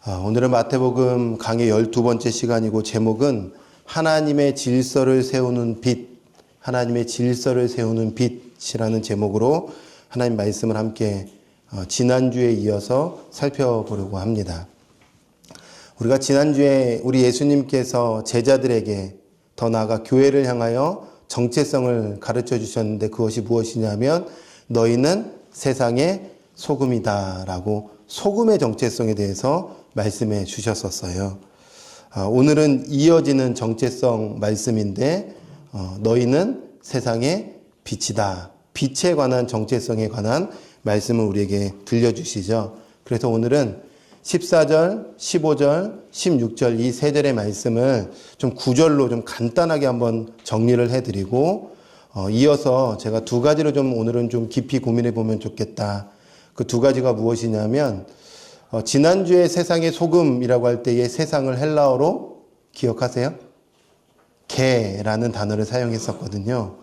오늘은 마태복음 강의 12번째 시간이고 제목은 하나님의 질서를 세우는 빛, 하나님의 질서를 세우는 빛이라는 제목으로 하나님 말씀을 함께 지난주에 이어서 살펴보려고 합니다. 우리가 지난주에 우리 예수님께서 제자들에게 더 나아가 교회를 향하여 정체성을 가르쳐 주셨는데 그것이 무엇이냐면 너희는 세상의 소금이다 라고 소금의 정체성에 대해서 말씀해 주셨었어요. 오늘은 이어지는 정체성 말씀인데 너희는 세상의 빛이다. 빛에 관한 정체성에 관한 말씀을 우리에게 들려주시죠. 그래서 오늘은 14절, 15절, 16절 이 세 절의 말씀을 좀 구절로 좀 간단하게 한번 정리를 해드리고 이어서 제가 두 가지로 좀 오늘은 좀 깊이 고민해 보면 좋겠다. 그 두 가지가 무엇이냐면 지난주에 세상의 소금이라고 할 때의 세상을 헬라어로 기억하세요? 게라는 단어를 사용했었거든요.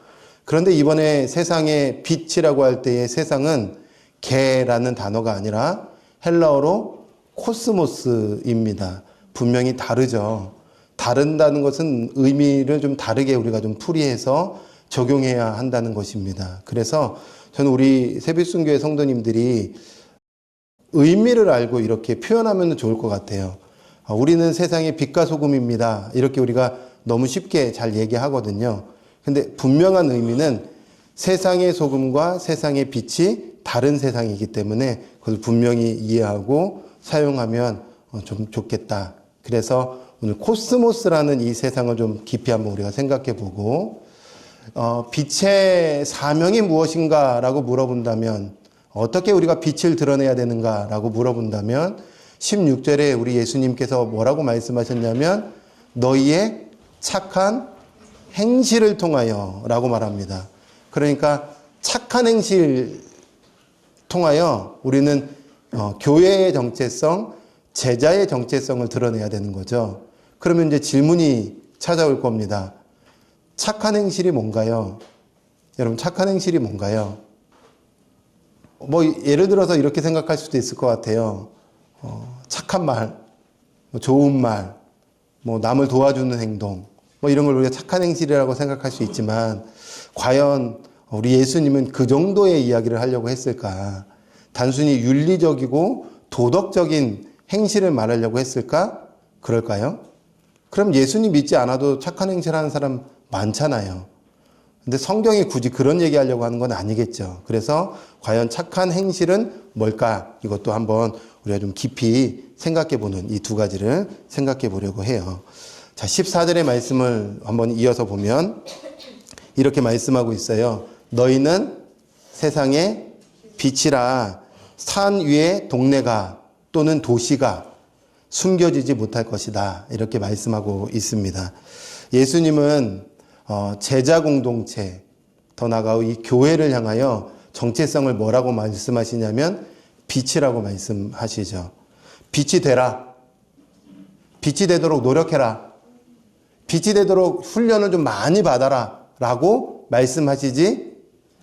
그런데 이번에 세상의 빛이라고 할 때의 세상은 게라는 단어가 아니라 헬라어로 코스모스입니다. 분명히 다르죠. 다른다는 것은 의미를 좀 다르게 우리가 좀 풀이해서 적용해야 한다는 것입니다. 그래서 저는 우리 새빛순교회 성도님들이 의미를 알고 이렇게 표현하면 좋을 것 같아요. 우리는 세상의 빛과 소금입니다. 이렇게 우리가 너무 쉽게 잘 얘기하거든요. 근데 분명한 의미는 세상의 소금과 세상의 빛이 다른 세상이기 때문에 그걸 분명히 이해하고 사용하면 좀 좋겠다. 그래서 오늘 코스모스라는 이 세상을 좀 깊이 한번 우리가 생각해 보고 빛의 사명이 무엇인가라고 물어본다면 어떻게 우리가 빛을 드러내야 되는가라고 물어본다면 16절에 우리 예수님께서 뭐라고 말씀하셨냐면 너희의 착한 행실을 통하여 라고 말합니다. 그러니까 착한 행실 통하여 우리는 교회의 정체성, 제자의 정체성을 드러내야 되는 거죠. 그러면 이제 질문이 찾아올 겁니다. 착한 행실이 뭔가요? 여러분, 착한 행실이 뭔가요? 예를 들어서 이렇게 생각할 수도 있을 것 같아요. 착한 말, 좋은 말, 남을 도와주는 행동, 이런 걸 우리가 착한 행실이라고 생각할 수 있지만, 과연 우리 예수님은 그 정도의 이야기를 하려고 했을까? 단순히 윤리적이고 도덕적인 행실을 말하려고 했을까? 그럴까요? 그럼 예수님 믿지 않아도 착한 행실 하는 사람 많잖아요. 근데 성경이 굳이 그런 얘기하려고 하는 건 아니겠죠. 그래서 과연 착한 행실은 뭘까? 이것도 한번 우리가 좀 깊이 생각해보는 이 두 가지를 생각해 보려고 해요. 자, 14절의 말씀을 한번 이어서 보면 이렇게 말씀하고 있어요. 너희는 세상의 빛이라 산 위에 동네가 또는 도시가 숨겨지지 못할 것이다. 이렇게 말씀하고 있습니다. 예수님은 제자 공동체, 더 나아가 이 교회를 향하여 정체성을 뭐라고 말씀하시냐면 빛이라고 말씀하시죠. 빛이 되라. 빛이 되도록 노력해라. 빛이 되도록 훈련을 좀 많이 받아라. 라고 말씀하시지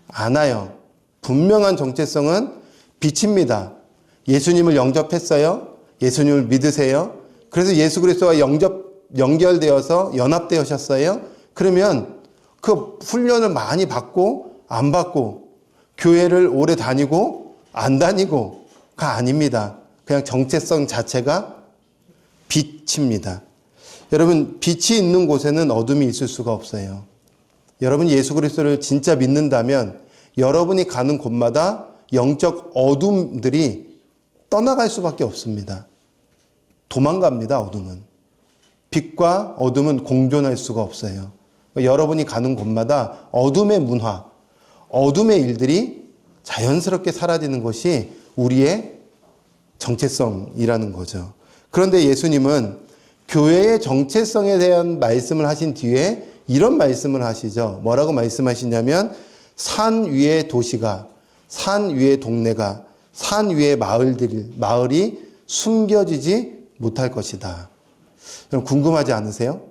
않아요. 분명한 정체성은 빛입니다. 예수님을 영접했어요. 예수님을 믿으세요. 그래서 예수 그리스도와 연결되어서 연합되셨어요. 그러면 그 훈련을 많이 받고 안 받고 교회를 오래 다니고 안 다니고가 아닙니다. 그냥 정체성 자체가 빛입니다. 여러분, 빛이 있는 곳에는 어둠이 있을 수가 없어요. 여러분이 예수 그리스도를 진짜 믿는다면 여러분이 가는 곳마다 영적 어둠들이 떠나갈 수밖에 없습니다. 도망갑니다, 어둠은. 빛과 어둠은 공존할 수가 없어요. 여러분이 가는 곳마다 어둠의 문화, 어둠의 일들이 자연스럽게 사라지는 것이 우리의 정체성이라는 거죠. 그런데 예수님은 교회의 정체성에 대한 말씀을 하신 뒤에 이런 말씀을 하시죠. 뭐라고 말씀하시냐면 산 위의 도시가, 산 위의 동네가, 산 위의 마을이 숨겨지지 못할 것이다. 여러분 궁금하지 않으세요?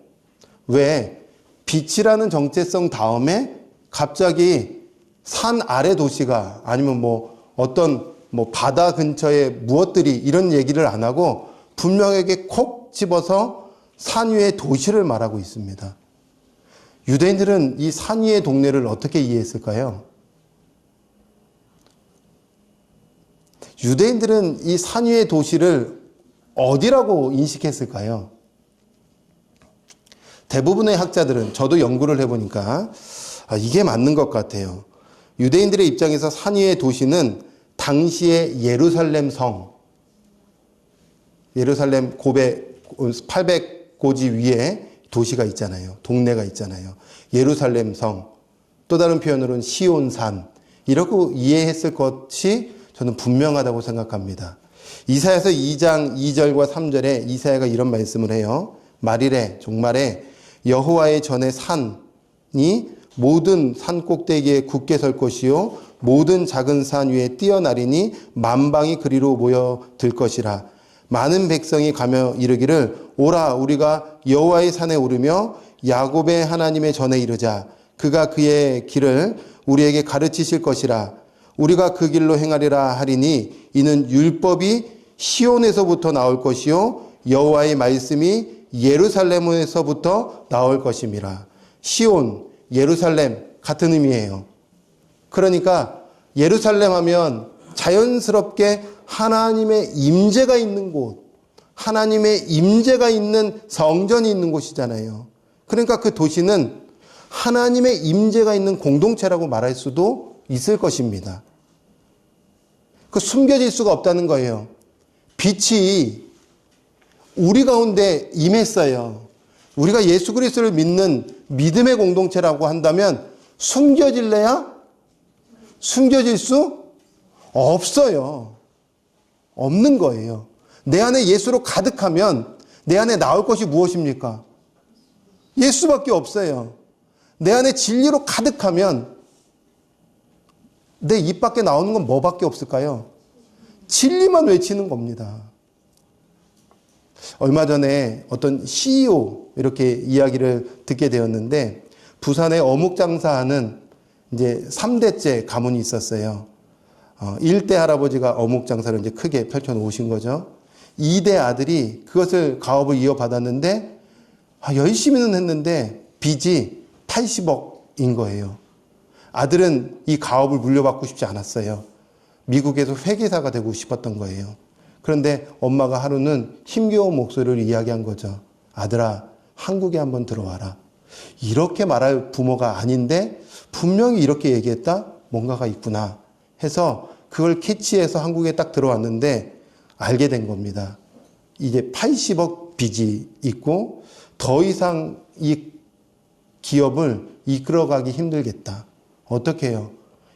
왜 빛이라는 정체성 다음에 갑자기 산 아래 도시가 아니면 어떤 바다 근처에 무엇들이 이런 얘기를 안 하고 분명하게 콕 집어서 산 위의 도시를 말하고 있습니다. 유대인들은 이 산 위의 동네를 어떻게 이해했을까요? 유대인들은 이 산 위의 도시를 어디라고 인식했을까요? 대부분의 학자들은, 저도 연구를 해보니까 이게 맞는 것 같아요. 유대인들의 입장에서 산 위의 도시는 당시의 예루살렘 성, 예루살렘 고베 800고지 위에 도시가 있잖아요. 동네가 있잖아요. 예루살렘 성, 또 다른 표현으로는 시온산, 이렇게 이해했을 것이 저는 분명하다고 생각합니다. 이사야서 2장 2절과 3절에 이사야가 이런 말씀을 해요. 말이래, 종말에 여호와의 전에 산이 모든 산 꼭대기에 굳게 설 것이요 모든 작은 산 위에 뛰어나리니 만방이 그리로 모여들 것이라. 많은 백성이 가며 이르기를 오라 우리가 여호와의 산에 오르며 야곱의 하나님의 전에 이르자. 그가 그의 길을 우리에게 가르치실 것이라. 우리가 그 길로 행하리라 하리니 이는 율법이 시온에서부터 나올 것이요 여호와의 말씀이 예루살렘에서부터 나올 것임이라. 시온, 예루살렘 같은 의미예요. 그러니까 예루살렘 하면 자연스럽게 하나님의 임재가 있는 곳, 하나님의 임재가 있는 성전이 있는 곳이잖아요. 그러니까 그 도시는 하나님의 임재가 있는 공동체라고 말할 수도 있을 것입니다. 그 숨겨질 수가 없다는 거예요. 빛이 우리 가운데 임했어요. 우리가 예수 그리스도를 믿는 믿음의 공동체라고 한다면 숨겨질래야? 숨겨질 수 없어요. 없는 거예요. 내 안에 예수로 가득하면 내 안에 나올 것이 무엇입니까? 예수밖에 없어요. 내 안에 진리로 가득하면 내 입 밖에 나오는 건 뭐밖에 없을까요? 진리만 외치는 겁니다. 얼마 전에 어떤 CEO 이렇게 이야기를 듣게 되었는데 부산에 어묵 장사하는 이제 3대째 가문이 있었어요. 1대 할아버지가 어묵 장사를 이제 크게 펼쳐 놓으신 거죠. 2대 아들이 그것을 가업을 이어받았는데 열심히는 했는데 빚이 80억인 거예요. 아들은 이 가업을 물려받고 싶지 않았어요. 미국에서 회계사가 되고 싶었던 거예요. 그런데 엄마가 하루는 힘겨운 목소리를 이야기한 거죠. 아들아, 한국에 한번 들어와라. 이렇게 말할 부모가 아닌데 분명히 이렇게 얘기했다? 뭔가가 있구나 해서 그걸 캐치해서 한국에 딱 들어왔는데 알게 된 겁니다. 이게 80억 빚이 있고 더 이상 이 기업을 이끌어가기 힘들겠다. 어떻게 해요?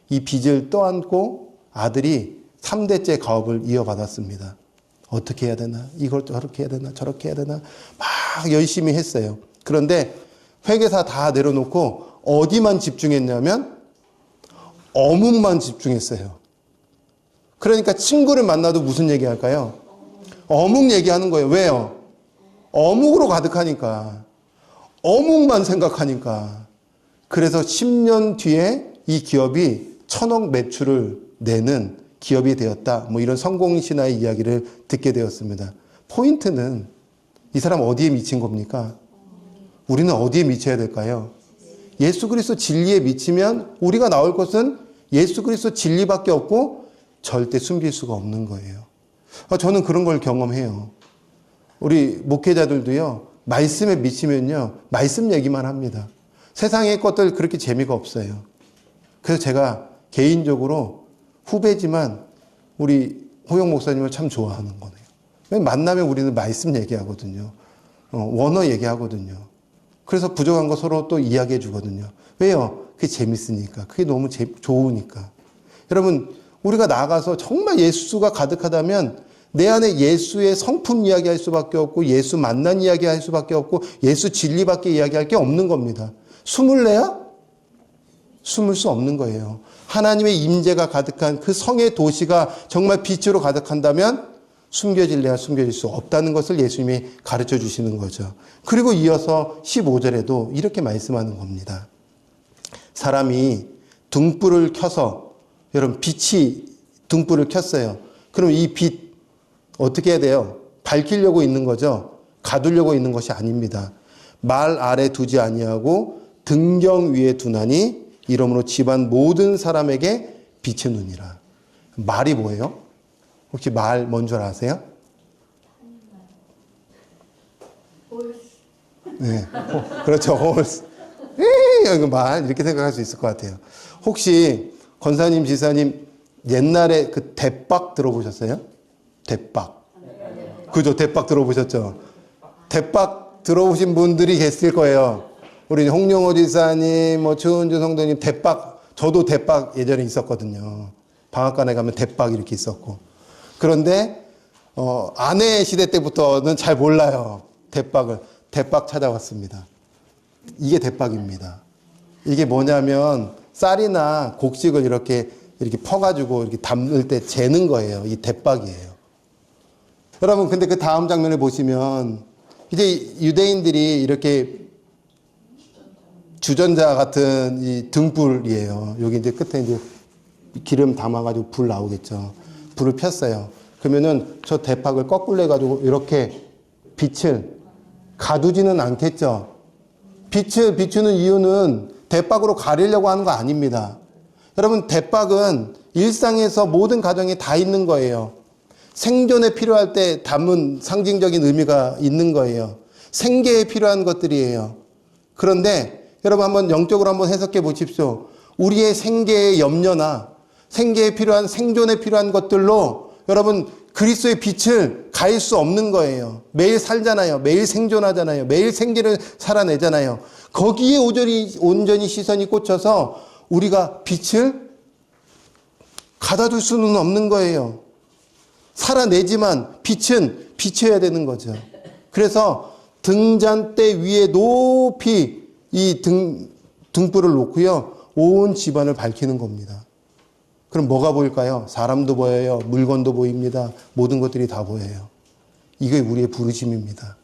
이 빚을 떠안고 아들이 3대째 가업을 이어받았습니다. 어떻게 해야 되나? 이걸 저렇게 해야 되나? 저렇게 해야 되나? 막 열심히 했어요. 그런데 회계사 다 내려놓고 어디만 집중했냐면 어묵만 집중했어요. 그러니까 친구를 만나도 무슨 얘기 할까요? 어묵 얘기하는 거예요. 왜요? 어묵으로 가득하니까. 어묵만 생각하니까. 그래서 10년 뒤에 이 기업이 1,000억 매출을 내는 기업이 되었다. 뭐 이런 성공 신화의 이야기를 듣게 되었습니다. 포인트는 이 사람 어디에 미친 겁니까? 우리는 어디에 미쳐야 될까요? 예수 그리스도 진리에 미치면 우리가 나올 것은 예수 그리스도 진리밖에 없고 절대 숨길 수가 없는 거예요. 저는 그런 걸 경험해요. 우리 목회자들도요. 말씀에 미치면요. 말씀 얘기만 합니다. 세상의 것들 그렇게 재미가 없어요. 그래서 제가 개인적으로 후배지만 우리 호영 목사님을 참 좋아하는 거네요. 만나면 우리는 말씀 얘기하거든요. 원어 얘기하거든요. 그래서 부족한 거 서로 또 이야기해 주거든요. 왜요? 그게 재밌으니까. 그게 너무 좋으니까. 여러분, 우리가 나가서 정말 예수가 가득하다면 내 안에 예수의 성품 이야기할 수밖에 없고 예수 만난 이야기할 수밖에 없고 예수 진리밖에 이야기할 게 없는 겁니다. 숨을래야? 숨을 수 없는 거예요. 하나님의 임재가 가득한 그 성의 도시가 정말 빛으로 가득한다면 숨겨질래야 숨겨질 수 없다는 것을 예수님이 가르쳐 주시는 거죠. 그리고 이어서 15절에도 이렇게 말씀하는 겁니다. 사람이 등불을 켜서, 여러분 빛이 등불을 켰어요. 그럼 이 빛 어떻게 해야 돼요? 밝히려고 있는 거죠. 가두려고 있는 것이 아닙니다. 말 아래 두지 아니하고 등경 위에 두나니 이러므로 집안 모든 사람에게 비추느니라. 말이 뭐예요? 혹시 말 뭔 줄 아세요? 네, 그렇죠. 홀스. 이거 말 이렇게 생각할 수 있을 것 같아요. 혹시 권사님, 지사님 옛날에 그 대박 들어보셨어요? 대박. 그죠? 대박 들어보셨죠? 대박 들어보신 분들이 계실 거예요. 우리 홍용호 지사님, 뭐 최은주 성도님 대박. 저도 대박 예전에 있었거든요. 방앗간에 가면 대박 이렇게 있었고. 그런데 아내 시대 때부터는 잘 몰라요. 대박 찾아왔습니다. 이게 대박입니다. 이게 뭐냐면 쌀이나 곡식을 이렇게 퍼가지고 이렇게 담을 때 재는 거예요. 이 대박이에요. 여러분, 근데 그 다음 장면을 보시면 이제 유대인들이 이렇게 주전자 같은 이 등불이에요. 여기 이제 끝에 이제 기름 담아가지고 불 나오겠죠. 불을 폈어요. 그러면은 저 대박을 거꾸로 해가지고 이렇게 빛을 가두지는 않겠죠. 빛을 비추는 이유는 대박으로 가리려고 하는 거 아닙니다. 여러분, 대박은 일상에서 모든 가정에 다 있는 거예요. 생존에 필요할 때 담은 상징적인 의미가 있는 거예요. 생계에 필요한 것들이에요. 그런데 여러분 한번 영적으로 한번 해석해 보십시오. 우리의 생계의 염려나 생계에 필요한 생존에 필요한 것들로 여러분 그리스도의 빛을 가릴 수 없는 거예요. 매일 살잖아요. 매일 생존하잖아요. 매일 생계를 살아내잖아요. 거기에 온전히 시선이 꽂혀서 우리가 빛을 가다둘 수는 없는 거예요. 살아내지만 빛은 비춰야 되는 거죠. 그래서 등잔대 위에 높이 이 등불을 놓고요. 온 집안을 밝히는 겁니다. 그럼 뭐가 보일까요? 사람도 보여요. 물건도 보입니다. 모든 것들이 다 보여요. 이게 우리의 부르심입니다.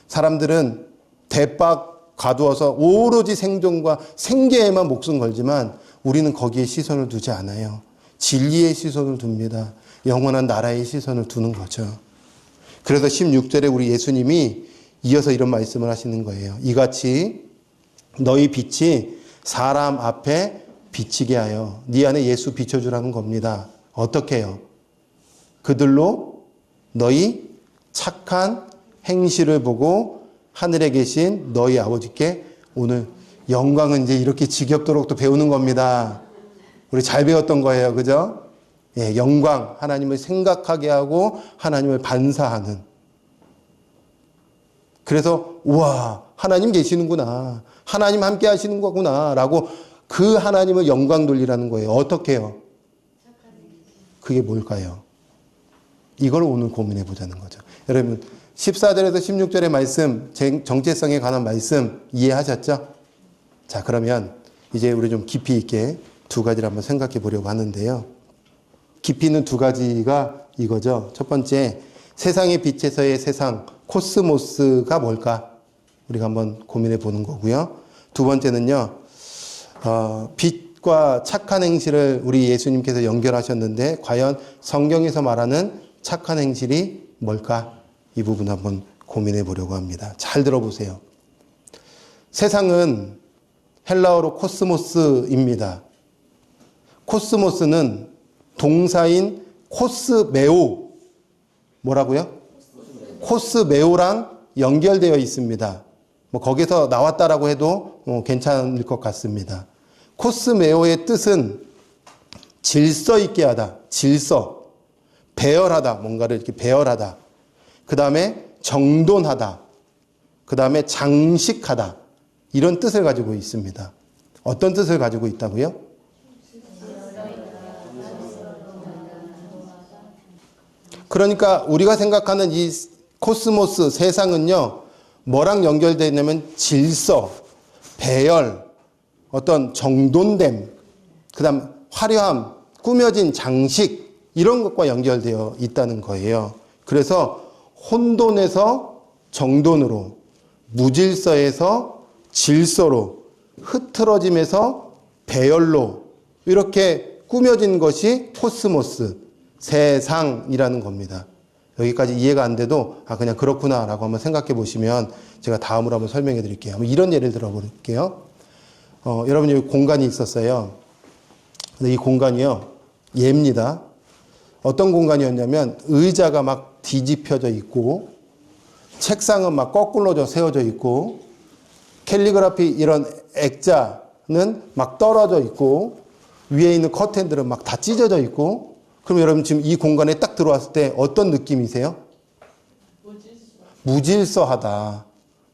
사람들은 대박 가두어서 오로지 생존과 생계에만 목숨 걸지만 우리는 거기에 시선을 두지 않아요. 진리의 시선을 둡니다. 영원한 나라의 시선을 두는 거죠. 그래서 16절에 우리 예수님이 이어서 이런 말씀을 하시는 거예요. 이같이 너희 빛이 사람 앞에 비치게 하여 네 안에 예수 비춰주라는 겁니다. 어떻게 해요? 그들로 너희 착한 행실을 보고 하늘에 계신 너희 아버지께 오늘 영광은 이제 이렇게 지겹도록 또 배우는 겁니다. 우리 잘 배웠던 거예요. 그죠? 예, 영광, 하나님을 생각하게 하고 하나님을 반사하는. 그래서 우와, 하나님 계시는구나. 하나님 함께 하시는 거구나 라고 그 하나님을 영광 돌리라는 거예요. 어떻게 해요? 그게 뭘까요? 이걸 오늘 고민해 보자는 거죠. 여러분 14절에서 16절의 말씀, 정체성에 관한 말씀 이해하셨죠? 자, 그러면 이제 우리 좀 깊이 있게 두 가지를 한번 생각해 보려고 하는데요. 깊이 있는 두 가지가 이거죠. 첫 번째, 세상의 빛에서의 세상, 코스모스가 뭘까? 우리가 한번 고민해 보는 거고요. 두 번째는요, 빛과 착한 행실을 우리 예수님께서 연결하셨는데, 과연 성경에서 말하는 착한 행실이 뭘까? 이 부분 한번 고민해 보려고 합니다. 잘 들어보세요. 세상은 헬라어로 코스모스입니다. 코스모스는 동사인 코스메오, 뭐라고요? 코스메오랑 연결되어 있습니다. 뭐 거기서 나왔다라고 해도 괜찮을 것 같습니다. 코스메오의 뜻은 질서 있게 하다, 질서, 배열하다, 뭔가를 이렇게 배열하다. 그 다음에 정돈하다. 그 다음에 장식하다. 이런 뜻을 가지고 있습니다. 어떤 뜻을 가지고 있다고요? 그러니까 우리가 생각하는 이 코스모스, 세상은요, 뭐랑 연결되어 있냐면 질서, 배열, 어떤 정돈됨, 그 다음 화려함, 꾸며진 장식, 이런 것과 연결되어 있다는 거예요. 그래서 혼돈에서 정돈으로, 무질서에서 질서로, 흐트러짐에서 배열로 이렇게 꾸며진 것이 코스모스, 세상이라는 겁니다. 여기까지 이해가 안 돼도 그냥 그렇구나라고 한번 생각해 보시면 제가 다음으로 한번 설명해 드릴게요. 한번 이런 예를 들어 볼게요. 여러분 여기 공간이 있었어요. 근데 이 공간이요. 예입니다. 어떤 공간이었냐면 의자가 막 뒤집혀져 있고 책상은 막 거꾸로 세워져 있고 캘리그라피 이런 액자는 막 떨어져 있고 위에 있는 커튼들은 막 다 찢어져 있고 그럼 여러분 지금 이 공간에 딱 들어왔을 때 어떤 느낌이세요? 무질서하다.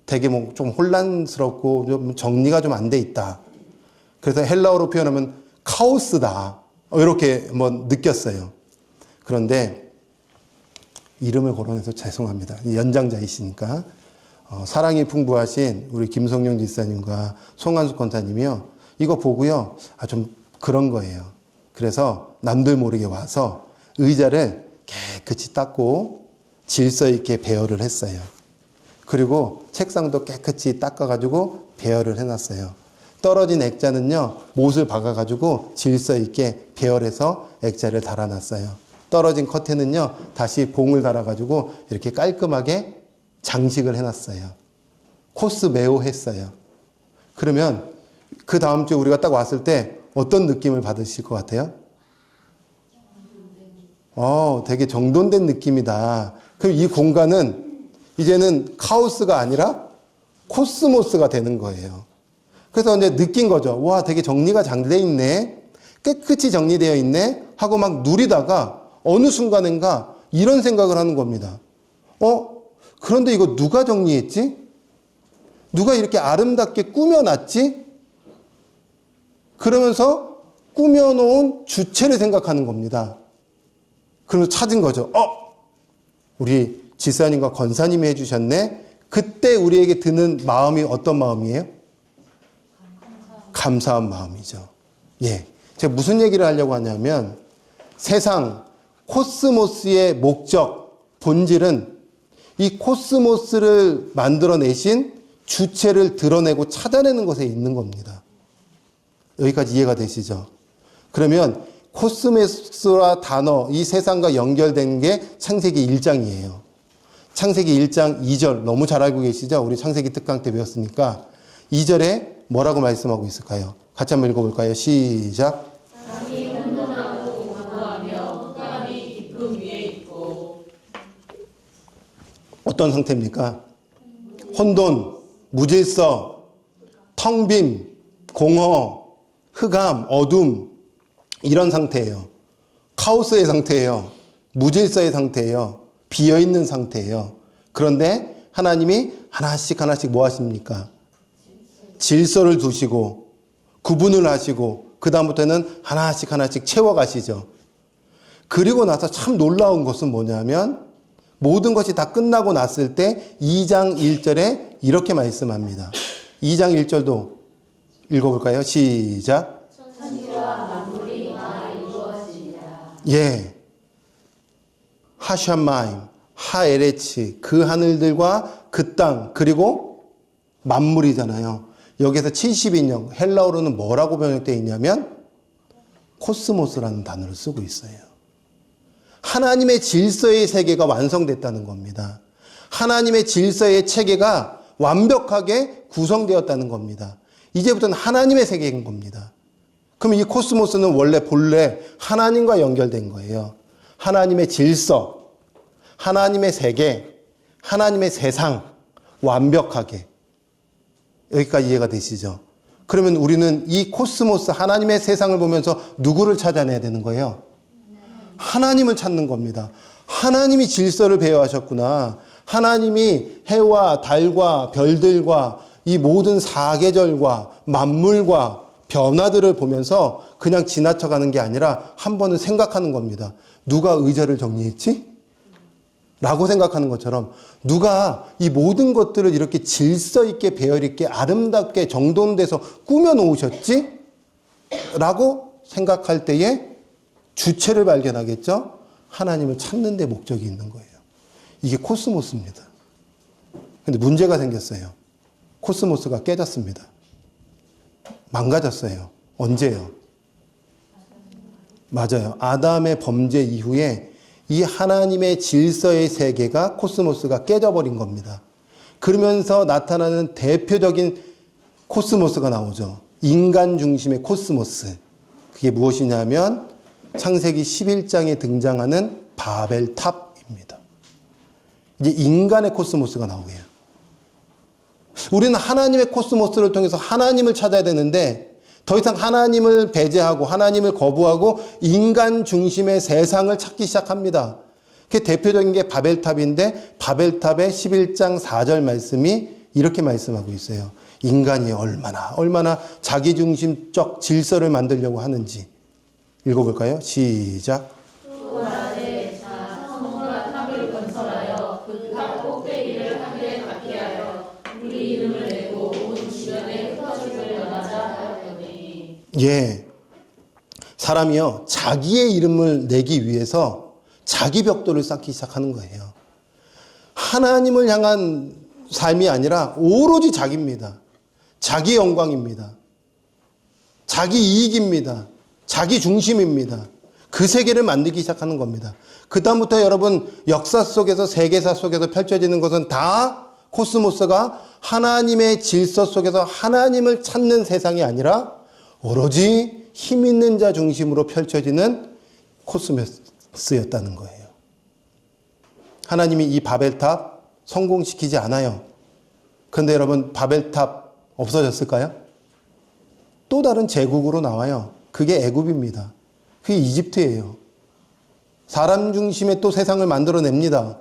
되게 뭐 좀 혼란스럽고 좀 정리가 좀 안 돼 있다. 그래서 헬라어로 표현하면 카오스다. 이렇게 한번 느꼈어요. 그런데 이름을 거론해서 죄송합니다. 연장자이시니까 사랑이 풍부하신 우리 김성용 지사님과 송한숙 권사님이요. 이거 보고요. 좀 그런 거예요. 그래서 남들 모르게 와서 의자를 깨끗이 닦고 질서 있게 배열을 했어요. 그리고 책상도 깨끗이 닦아가지고 배열을 해놨어요. 떨어진 액자는요, 못을 박아가지고 질서 있게 배열해서 액자를 달아놨어요. 떨어진 커튼은요, 다시 봉을 달아가지고 이렇게 깔끔하게 장식을 해놨어요. 코스 매우 했어요. 그러면 그 다음 주에 우리가 딱 왔을 때 어떤 느낌을 받으실 것 같아요? 되게 정돈된 느낌이다. 그럼 이 공간은 이제는 카오스가 아니라 코스모스가 되는 거예요. 그래서 이제 느낀 거죠. 와, 되게 정리가 잘 돼 있네. 깨끗이 정리되어 있네. 하고 막 누리다가 어느 순간인가 이런 생각을 하는 겁니다. 그런데 이거 누가 정리했지? 누가 이렇게 아름답게 꾸며놨지? 그러면서 꾸며놓은 주체를 생각하는 겁니다. 그러면서 찾은 거죠. 우리 지사님과 권사님이 해주셨네. 그때 우리에게 드는 마음이 어떤 마음이에요? 감사한 마음이죠. 예. 제가 무슨 얘기를 하려고 하냐면 세상 코스모스의 목적, 본질은 이 코스모스를 만들어내신 주체를 드러내고 찾아내는 것에 있는 겁니다. 여기까지 이해가 되시죠? 그러면 코스모스라 단어, 이 세상과 연결된 게 창세기 1장이에요. 창세기 1장 2절 너무 잘 알고 계시죠? 우리 창세기 특강 때 배웠으니까 2절에 뭐라고 말씀하고 있을까요? 같이 한번 읽어볼까요? 시작. 땅이 혼돈하고 공허하며 흑암이 깊음 위에 있고. 어떤 상태입니까? 혼돈, 무질서, 텅빔, 공허, 흑암, 어둠 이런 상태예요. 카오스의 상태예요. 무질서의 상태예요. 비어있는 상태예요. 그런데 하나님이 하나씩 뭐 하십니까? 질서를 두시고 구분을 하시고 그 다음부터는 하나씩 채워가시죠. 그리고 나서 참 놀라운 것은 뭐냐면 모든 것이 다 끝나고 났을 때 2장 1절에 이렇게 말씀합니다. 2장 1절도 읽어볼까요? 시작. 천지와 만물이 다 이루어지니라. 예. 하샤마임, 하에레치, 그 하늘들과 그 땅, 그리고 만물이잖아요. 여기서 70인형, 헬라어로는 뭐라고 번역되어 있냐면 코스모스라는 단어를 쓰고 있어요. 하나님의 질서의 세계가 완성됐다는 겁니다. 하나님의 질서의 체계가 완벽하게 구성되었다는 겁니다. 이제부터는 하나님의 세계인 겁니다. 그럼 이 코스모스는 본래 하나님과 연결된 거예요. 하나님의 질서, 하나님의 세계, 하나님의 세상, 완벽하게. 여기까지 이해가 되시죠? 그러면 우리는 이 코스모스, 하나님의 세상을 보면서 누구를 찾아내야 되는 거예요? 하나님을 찾는 겁니다. 하나님이 질서를 배워하셨구나. 하나님이 해와 달과 별들과 이 모든 사계절과 만물과 변화들을 보면서 그냥 지나쳐가는 게 아니라 한 번은 생각하는 겁니다. 누가 의자를 정리했지? 라고 생각하는 것처럼 누가 이 모든 것들을 이렇게 질서 있게 배열 있게 아름답게 정돈돼서 꾸며 놓으셨지? 라고 생각할 때에 주체를 발견하겠죠? 하나님을 찾는 데 목적이 있는 거예요. 이게 코스모스입니다. 근데 문제가 생겼어요. 코스모스가 깨졌습니다. 망가졌어요. 언제요? 맞아요. 아담의 범죄 이후에 이 하나님의 질서의 세계가 코스모스가 깨져버린 겁니다. 그러면서 나타나는 대표적인 코스모스가 나오죠. 인간 중심의 코스모스. 그게 무엇이냐면 창세기 11장에 등장하는 바벨탑입니다. 이제 인간의 코스모스가 나오게요. 우리는 하나님의 코스모스를 통해서 하나님을 찾아야 되는데 더 이상 하나님을 배제하고 하나님을 거부하고 인간 중심의 세상을 찾기 시작합니다. 그게 대표적인 게 바벨탑인데 바벨탑의 11장 4절 말씀이 이렇게 말씀하고 있어요. 인간이 얼마나 자기중심적 질서를 만들려고 하는지 읽어볼까요? 시작. 또 낮에 성과 탑을 건설하여 그 탑 꼭대기를 하늘에 닿게 하여 우리 이름을 내고 온 주변에 흩어지게 하자 하였더니. 예, 사람이요 자기의 이름을 내기 위해서 자기 벽돌을 쌓기 시작하는 거예요. 하나님을 향한 삶이 아니라 오로지 자기입니다. 자기 영광입니다. 자기 이익입니다. 자기 중심입니다. 그 세계를 만들기 시작하는 겁니다. 그 다음부터 여러분 역사 속에서 세계사 속에서 펼쳐지는 것은 다 코스모스가 하나님의 질서 속에서 하나님을 찾는 세상이 아니라 오로지 힘 있는 자 중심으로 펼쳐지는 코스모스였다는 거예요. 하나님이 이 바벨탑 성공시키지 않아요. 그런데 여러분 바벨탑 없어졌을까요? 또 다른 제국으로 나와요. 그게 애굽입니다. 그게 이집트예요. 사람 중심의 또 세상을 만들어냅니다.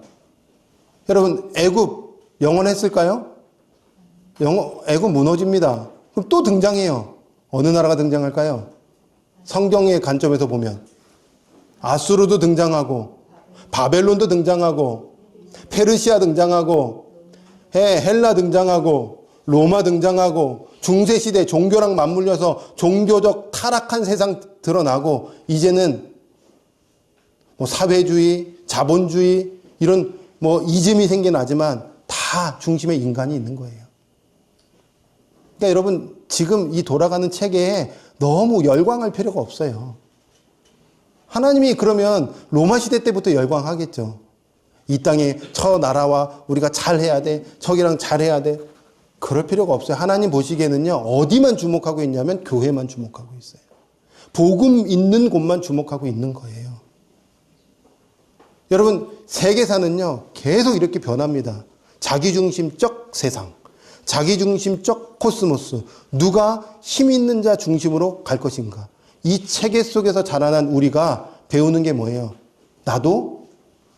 여러분 애굽 영원했을까요? 애굽 무너집니다. 그럼 또 등장해요. 어느 나라가 등장할까요? 성경의 관점에서 보면 아수르도 등장하고 바벨론도 등장하고 페르시아 등장하고 헬라 등장하고 로마 등장하고 중세시대 종교랑 맞물려서 종교적 타락한 세상 드러나고 이제는 뭐 사회주의, 자본주의 이런 뭐 이즘이 생겨나지만 다 중심에 인간이 있는 거예요. 그러니까 여러분 지금 이 돌아가는 체계에 너무 열광할 필요가 없어요. 하나님이 그러면 로마 시대 때부터 열광하겠죠. 이 땅에 저 나라와 우리가 잘해야 돼. 저기랑 잘해야 돼. 그럴 필요가 없어요. 하나님 보시기에는요. 어디만 주목하고 있냐면 교회만 주목하고 있어요. 복음 있는 곳만 주목하고 있는 거예요. 여러분 세계사는요. 계속 이렇게 변합니다. 자기중심적 세상. 자기중심적 코스모스. 누가 힘 있는 자 중심으로 갈 것인가. 이 체계 속에서 자라난 우리가 배우는 게 뭐예요? 나도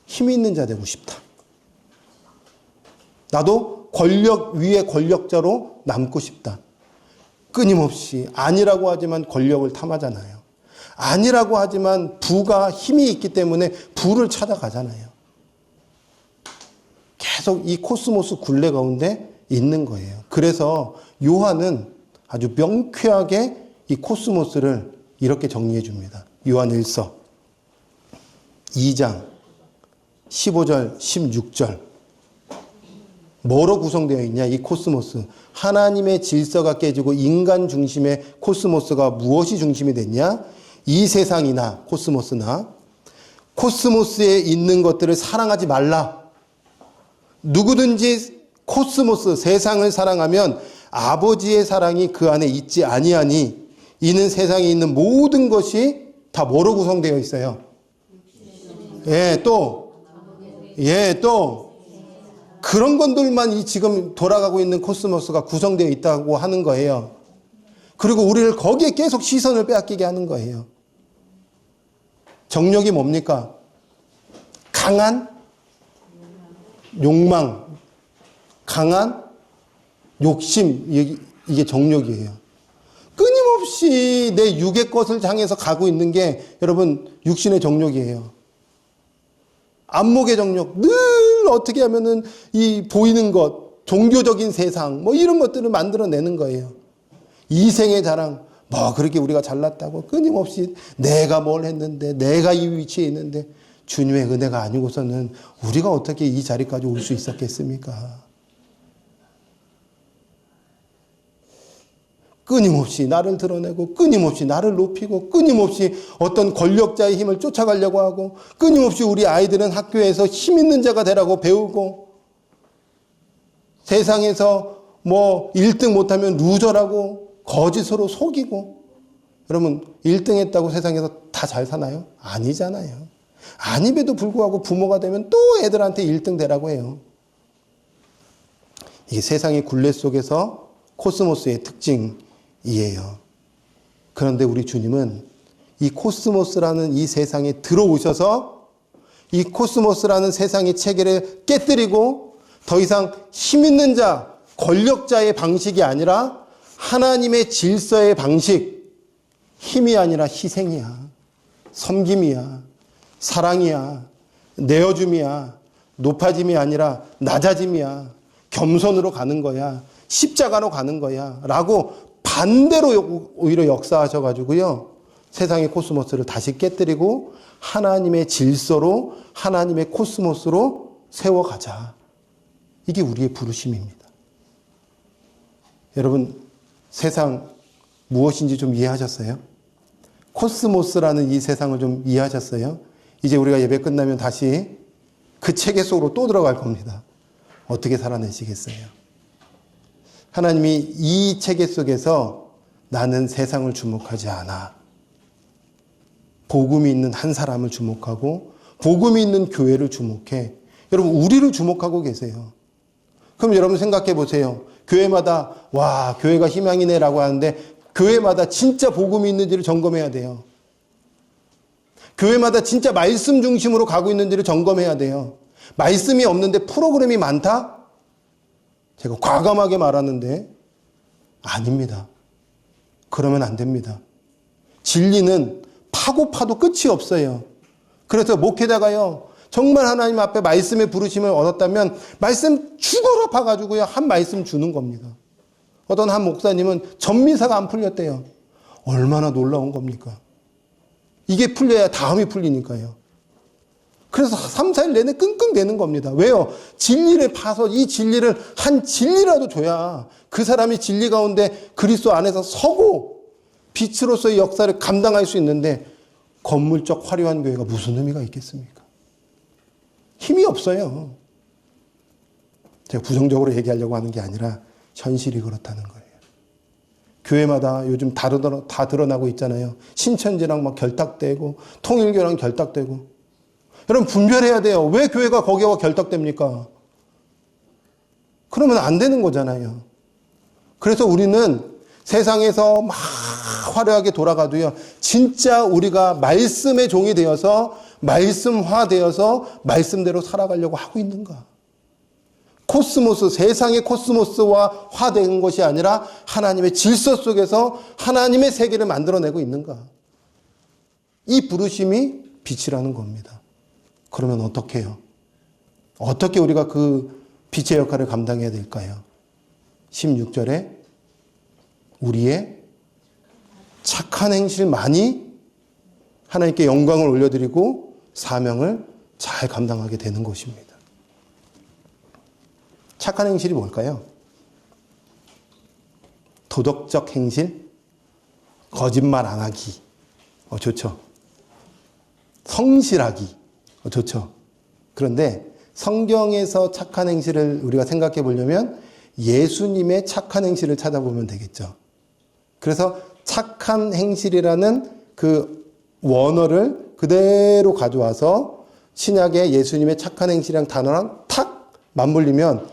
힘 있는 자 되고 싶다. 나도 권력 위에 권력자로 남고 싶다. 끊임없이 아니라고 하지만 권력을 탐하잖아요. 아니라고 하지만 부가 힘이 있기 때문에 부를 찾아가잖아요. 계속 이 코스모스 굴레 가운데 있는 거예요. 그래서 요한은 아주 명쾌하게 이 코스모스를 이렇게 정리해 줍니다. 요한 1서 2장 15절 16절 뭐로 구성되어 있냐 이 코스모스. 하나님의 질서가 깨지고 인간 중심의 코스모스가 무엇이 중심이 됐냐. 이 세상이나 코스모스나 코스모스에 있는 것들을 사랑하지 말라. 누구든지 코스모스 세상을 사랑하면 아버지의 사랑이 그 안에 있지 아니하니 이는 세상에 있는 모든 것이 다 뭐로 구성되어 있어요? 또 그런 것들만 이 지금 돌아가고 있는 코스모스가 구성되어 있다고 하는 거예요. 그리고 우리를 거기에 계속 시선을 빼앗기게 하는 거예요. 정욕이 뭡니까? 강한 욕망, 강한 욕심, 이게 정욕이에요. 끊임없이 내 육의 것을 향해서 가고 있는 게 여러분 육신의 정욕이에요. 안목의 정욕, 늘 어떻게 하면은 이 보이는 것, 종교적인 세상, 뭐 이런 것들을 만들어내는 거예요. 이생의 자랑, 뭐 그렇게 우리가 잘났다고 끊임없이 내가 뭘 했는데, 내가 이 위치에 있는데 주님의 은혜가 아니고서는 우리가 어떻게 이 자리까지 올 수 있었겠습니까? 끊임없이 나를 드러내고 끊임없이 나를 높이고 끊임없이 어떤 권력자의 힘을 쫓아가려고 하고 끊임없이 우리 아이들은 학교에서 힘 있는 자가 되라고 배우고 세상에서 뭐 1등 못하면 루저라고 거짓으로 속이고 여러분 1등 했다고 세상에서 다 잘 사나요? 아니잖아요. 아님에도 불구하고 부모가 되면 또 애들한테 1등 되라고 해요. 이게 세상의 굴레 속에서 코스모스의 특징이에요. 그런데 우리 주님은 이 코스모스라는 이 세상에 들어오셔서 이 코스모스라는 세상의 체계를 깨뜨리고 더 이상 힘 있는 자, 권력자의 방식이 아니라 하나님의 질서의 방식, 힘이 아니라 희생이야, 섬김이야, 사랑이야, 내어줌이야, 높아짐이 아니라 낮아짐이야, 겸손으로 가는 거야, 십자가로 가는 거야 라고 반대로 오히려 역사하셔가지고요 세상의 코스모스를 다시 깨뜨리고 하나님의 질서로 하나님의 코스모스로 세워가자. 이게 우리의 부르심입니다. 여러분 세상 무엇인지 좀 이해하셨어요? 코스모스라는 이 세상을 좀 이해하셨어요? 이제 우리가 예배 끝나면 다시 그 체계 속으로 또 들어갈 겁니다. 어떻게 살아내시겠어요? 하나님이 이 체계 속에서 나는 세상을 주목하지 않아. 복음이 있는 한 사람을 주목하고 복음이 있는 교회를 주목해. 여러분 우리를 주목하고 계세요. 그럼 여러분 생각해 보세요. 교회마다 와 교회가 희망이네라고 하는데 교회마다 진짜 복음이 있는지를 점검해야 돼요. 교회마다 진짜 말씀 중심으로 가고 있는지를 점검해야 돼요. 말씀이 없는데 프로그램이 많다? 제가 과감하게 말하는데 아닙니다. 그러면 안 됩니다. 진리는 파고 파도 끝이 없어요. 그래서 목회자가요 정말 하나님 앞에 말씀의 부르심을 얻었다면 말씀 죽어라 파가지고요 한 말씀 주는 겁니다. 어떤 한 목사님은 전미사가 안 풀렸대요. 얼마나 놀라운 겁니까? 이게 풀려야 다음이 풀리니까요. 그래서 3, 4일 내내 끙끙대는 겁니다. 왜요? 진리를 파서 이 진리를 한 진리라도 줘야 그 사람이 진리 가운데 그리스도 안에서 서고 빛으로서의 역사를 감당할 수 있는데 건물적 화려한 교회가 무슨 의미가 있겠습니까? 힘이 없어요. 제가 부정적으로 얘기하려고 하는 게 아니라 현실이 그렇다는 거예요. 교회마다 요즘 다 드러나고 있잖아요. 신천지랑 막 결탁되고 통일교랑 결탁되고. 여러분 분별해야 돼요. 왜 교회가 거기와 결탁됩니까? 그러면 안 되는 거잖아요. 그래서 우리는 세상에서 막 화려하게 돌아가도요. 진짜 우리가 말씀의 종이 되어서 말씀화되어서 말씀대로 살아가려고 하고 있는가? 코스모스, 세상의 코스모스와 화된 것이 아니라 하나님의 질서 속에서 하나님의 세계를 만들어내고 있는가? 이 부르심이 빛이라는 겁니다. 그러면 어떻게 해요? 어떻게 우리가 그 빛의 역할을 감당해야 될까요? 16절에 우리의 착한 행실만이 하나님께 영광을 올려드리고 사명을 잘 감당하게 되는 것입니다. 착한 행실이 뭘까요? 도덕적 행실? 거짓말 안 하기. 좋죠. 성실하기. 좋죠. 그런데 성경에서 착한 행실을 우리가 생각해 보려면 예수님의 착한 행실을 찾아보면 되겠죠. 그래서 착한 행실이라는 그 원어를 그대로 가져와서 신약의 예수님의 착한 행실이라는 단어랑 탁 맞물리면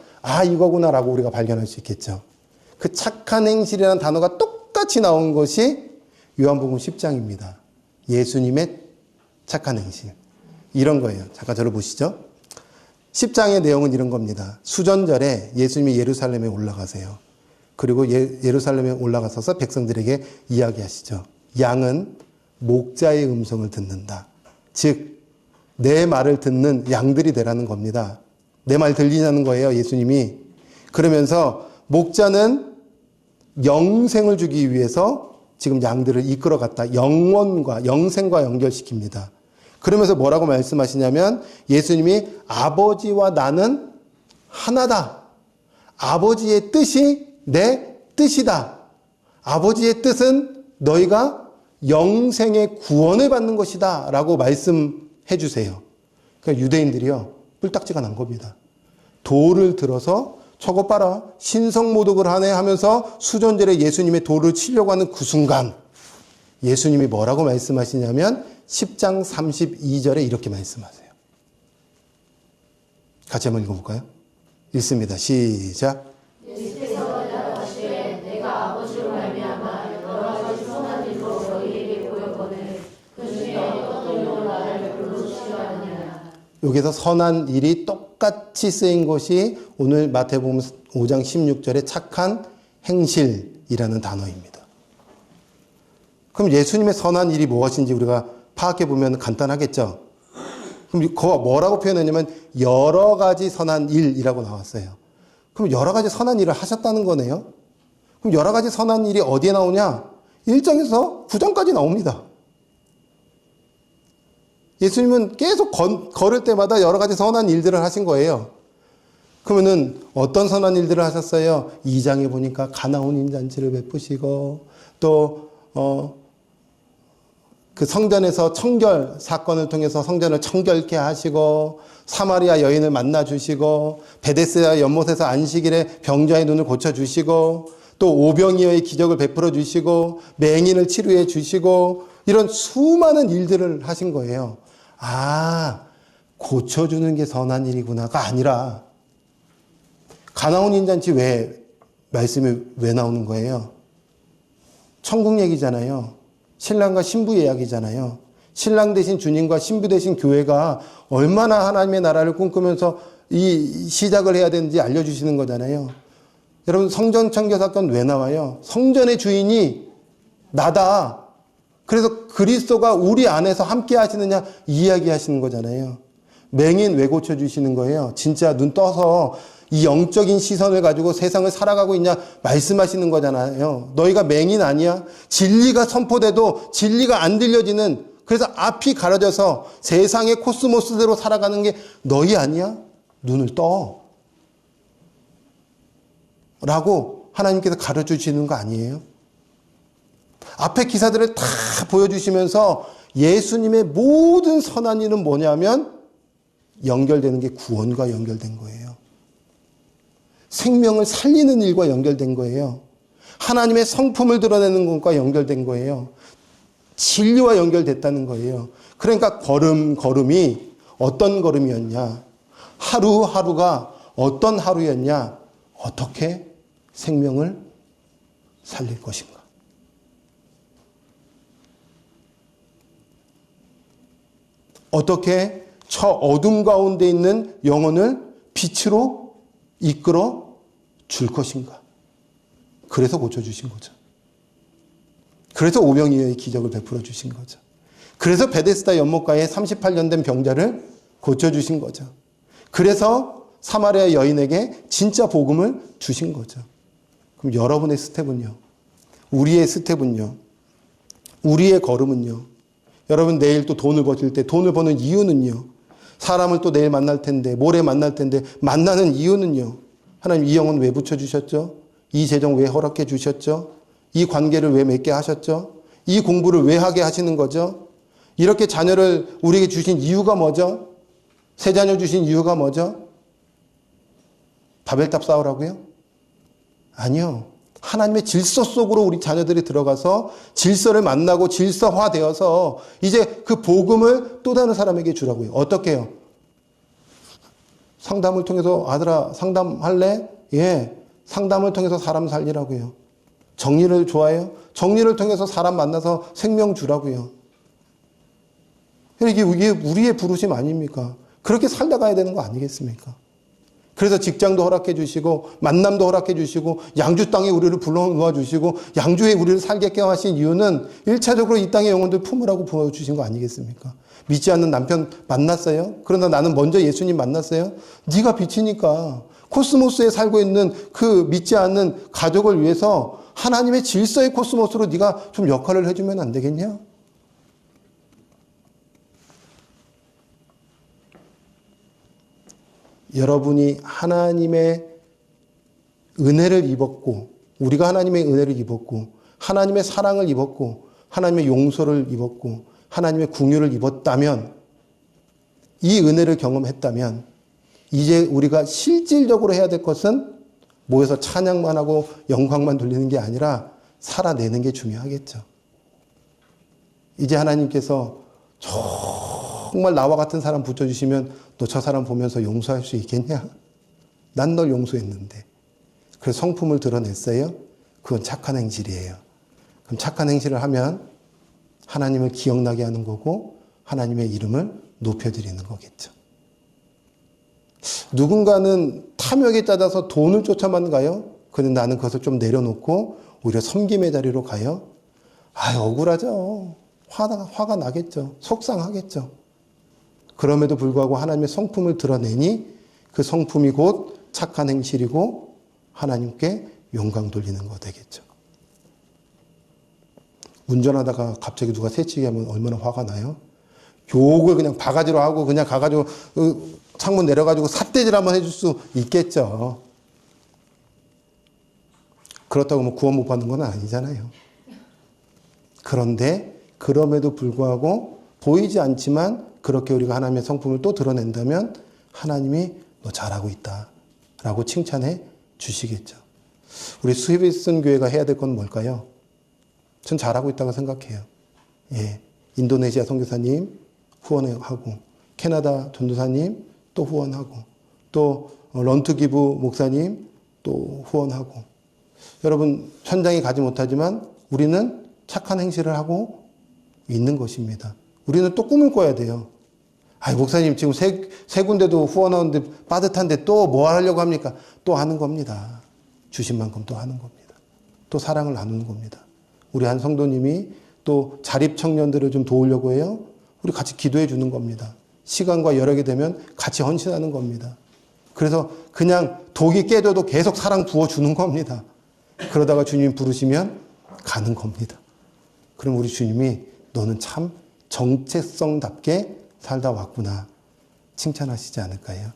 이거구나라고 우리가 발견할 수 있겠죠. 그 착한 행실이라는 단어가 똑같이 나온 것이 요한복음 10장입니다. 예수님의 착한 행실. 이런 거예요. 잠깐 저를 보시죠. 10장의 내용은 이런 겁니다. 수전절에 예수님이 예루살렘에 올라가세요. 그리고 예루살렘에 올라가셔서 백성들에게 이야기하시죠. 양은 목자의 음성을 듣는다. 즉, 내 말을 듣는 양들이 되라는 겁니다. 내 말 들리냐는 거예요, 예수님이. 그러면서 목자는 영생을 주기 위해서 지금 양들을 이끌어갔다. 영생과 연결시킵니다. 그러면서 뭐라고 말씀하시냐면 예수님이 아버지와 나는 하나다. 아버지의 뜻이 내 뜻이다. 아버지의 뜻은 너희가 영생의 구원을 받는 것이다 라고 말씀해 주세요. 그러니까 유대인들이요, 뿔딱지가 난 겁니다. 돌을 들어서 저것 봐라, 신성모독을 하네 하면서 수전절에 예수님의 돌을 치려고 하는 그 순간 예수님이 뭐라고 말씀하시냐면 10장 32절에 이렇게 말씀하세요. 같이 한번 읽어볼까요? 읽습니다. 시작. 예수께서 나가시되 내가 아버지로 말미암아 여러 가지 선한 일로 너희에게 보였거늘 그 중에 어떤 일로 나를 부르시려 하느냐. 여기서 선한 일이 똑같이 쓰인 것이 오늘 마태복음 5장 16절에 착한 행실이라는 단어입니다. 그럼 예수님의 선한 일이 무엇인지 우리가 파악해 보면 간단하겠죠. 그럼 그거 뭐라고 표현했냐면 여러 가지 선한 일이라고 나왔어요. 그럼 여러 가지 선한 일을 하셨다는 거네요. 그럼 여러 가지 선한 일이 어디에 나오냐? 1장에서 9장까지 나옵니다. 예수님은 계속 걸을 때마다 여러 가지 선한 일들을 하신 거예요. 그러면은 어떤 선한 일들을 하셨어요? 2장에 보니까 가나온 잔치를 베푸시고 또 그 성전에서 청결 사건을 통해서 성전을 청결케 하시고 사마리아 여인을 만나 주시고 베데스다 연못에서 안식일에 병자의 눈을 고쳐 주시고 또 오병이어의 기적을 베풀어 주시고 맹인을 치료해 주시고 이런 수많은 일들을 하신 거예요. 아, 고쳐주는 게 선한 일이구나가 아니라 가나온 인잔치 말씀이 왜 나오는 거예요? 천국 얘기잖아요. 신랑과 신부 이야기잖아요. 신랑 대신 주님과 신부 대신 교회가 얼마나 하나님의 나라를 꿈꾸면서 이 시작을 해야 되는지 알려주시는 거잖아요. 여러분, 성전 청결 사건 왜 나와요? 성전의 주인이 나다. 그래서 그리스도가 우리 안에서 함께 하시느냐 이야기 하시는 거잖아요. 맹인 왜 고쳐주시는 거예요? 진짜 눈 떠서 이 영적인 시선을 가지고 세상을 살아가고 있냐 말씀하시는 거잖아요. 너희가 맹인 아니야? 진리가 선포돼도 진리가 안 들려지는, 그래서 앞이 가려져서 세상의 코스모스대로 살아가는 게 너희 아니야? 눈을 떠. 라고 하나님께서 가르쳐주시는 거 아니에요? 앞에 기사들을 다 보여주시면서 예수님의 모든 선한 일은 뭐냐면 연결되는 게 구원과 연결된 거예요. 생명을 살리는 일과 연결된 거예요. 하나님의 성품을 드러내는 것과 연결된 거예요. 진리와 연결됐다는 거예요. 그러니까 걸음이 어떤 걸음이었냐, 하루하루가 어떤 하루였냐, 어떻게 생명을 살릴 것인가. 어떻게 저 어둠 가운데 있는 영혼을 빛으로 이끌어 줄 것인가. 그래서 고쳐주신 거죠. 그래서 오병이어의 기적을 베풀어 주신 거죠. 그래서 베데스다 연못가에 38년 된 병자를 고쳐주신 거죠. 그래서 사마리아 여인에게 진짜 복음을 주신 거죠. 그럼 여러분의 스텝은요? 우리의 스텝은요? 우리의 걸음은요? 여러분 내일 또 돈을 버실 때 돈을 버는 이유는요? 사람을 또 내일 만날 텐데, 모레 만날 텐데 만나는 이유는요? 하나님 이 영혼 왜 붙여주셨죠? 이 재정 왜 허락해 주셨죠? 이 관계를 왜 맺게 하셨죠? 이 공부를 왜 하게 하시는 거죠? 이렇게 자녀를 우리에게 주신 이유가 뭐죠? 세 자녀 주신 이유가 뭐죠? 바벨탑 쌓으라고요? 아니요. 하나님의 질서 속으로 우리 자녀들이 들어가서 질서를 만나고 질서화되어서 이제 그 복음을 또 다른 사람에게 주라고요. 어떻게 해요? 상담을 통해서 아들아 상담할래? 예. 상담을 통해서 사람 살리라고요. 정리를 좋아해요? 정리를 통해서 사람 만나서 생명 주라고요. 이게 우리의 부르심 아닙니까? 그렇게 살다가야 되는 거 아니겠습니까? 그래서 직장도 허락해 주시고 만남도 허락해 주시고 양주 땅에 우리를 불러놓아 주시고 양주에 우리를 살게 하신 이유는 1차적으로 이 땅의 영혼들 품으라고 부어주신 거 아니겠습니까? 믿지 않는 남편 만났어요? 그러나 나는 먼저 예수님 만났어요? 네가 빛이니까 코스모스에 살고 있는 그 믿지 않는 가족을 위해서 하나님의 질서의 코스모스로 네가 좀 역할을 해주면 안 되겠냐? 여러분이 하나님의 은혜를 입었고, 우리가 하나님의 은혜를 입었고, 하나님의 사랑을 입었고 하나님의 용서를 입었고 하나님의 궁유를 입었다면, 이 은혜를 경험했다면 이제 우리가 실질적으로 해야 될 것은 모여서 찬양만 하고 영광만 돌리는 게 아니라 살아내는 게 중요하겠죠. 이제 하나님께서 정말 나와 같은 사람 붙여주시면 너 저 사람 보면서 용서할 수 있겠냐? 난 널 용서했는데. 그래서 성품을 드러냈어요? 그건 착한 행실이에요. 그럼 착한 행실을 하면 하나님을 기억나게 하는 거고 하나님의 이름을 높여드리는 거겠죠. 누군가는 탐욕에 짜져서 돈을 쫓아만 가요? 그런데 나는 그것을 좀 내려놓고 오히려 섬김의 자리로 가요? 억울하죠. 화가 나겠죠. 속상하겠죠. 그럼에도 불구하고 하나님의 성품을 드러내니 그 성품이 곧 착한 행실이고 하나님께 영광 돌리는 거 되겠죠. 운전하다가 갑자기 누가 새치기 하면 얼마나 화가 나요? 욕을 그냥 바가지로 하고 그냥 가가지고 창문 내려가지고 삿대질 한번 해줄 수 있겠죠. 그렇다고 뭐 구원 못 받는 건 아니잖아요. 그런데 그럼에도 불구하고 보이지 않지만 그렇게 우리가 하나님의 성품을 또 드러낸다면 하나님이 너 잘하고 있다 라고 칭찬해 주시겠죠. 우리 스위슨 교회가 해야 될 건 뭘까요? 전 잘하고 있다고 생각해요. 예, 인도네시아 선교사님 후원하고, 캐나다 전도사님 또 후원하고, 또 런투기브 목사님 또 후원하고. 여러분 현장에 가지 못하지만 우리는 착한 행실을 하고 있는 것입니다. 우리는 또 꿈을 꿔야 돼요. 목사님 지금 세 군데도 후원하는데 빠듯한데 또 뭐 하려고 합니까? 또 하는 겁니다. 주신 만큼 또 하는 겁니다. 또 사랑을 나누는 겁니다. 우리 한 성도님이 또 자립 청년들을 좀 도우려고 해요. 우리 같이 기도해 주는 겁니다. 시간과 여력이 되면 같이 헌신하는 겁니다. 그래서 그냥 독이 깨져도 계속 사랑 부어주는 겁니다. 그러다가 주님 부르시면 가는 겁니다. 그럼 우리 주님이 너는 참 정체성답게 살다 왔구나 칭찬하시지 않을까요?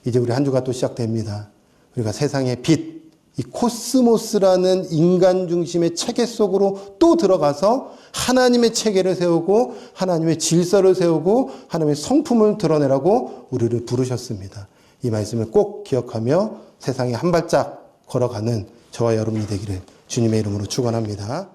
이제 우리 한 주가 또 시작됩니다. 우리가 세상의 빛, 이 코스모스라는 인간 중심의 체계 속으로 또 들어가서 하나님의 체계를 세우고 하나님의 질서를 세우고 하나님의 성품을 드러내라고 우리를 부르셨습니다. 이 말씀을 꼭 기억하며 세상에 한 발짝 걸어가는 저와 여러분이 되기를 주님의 이름으로 축원합니다.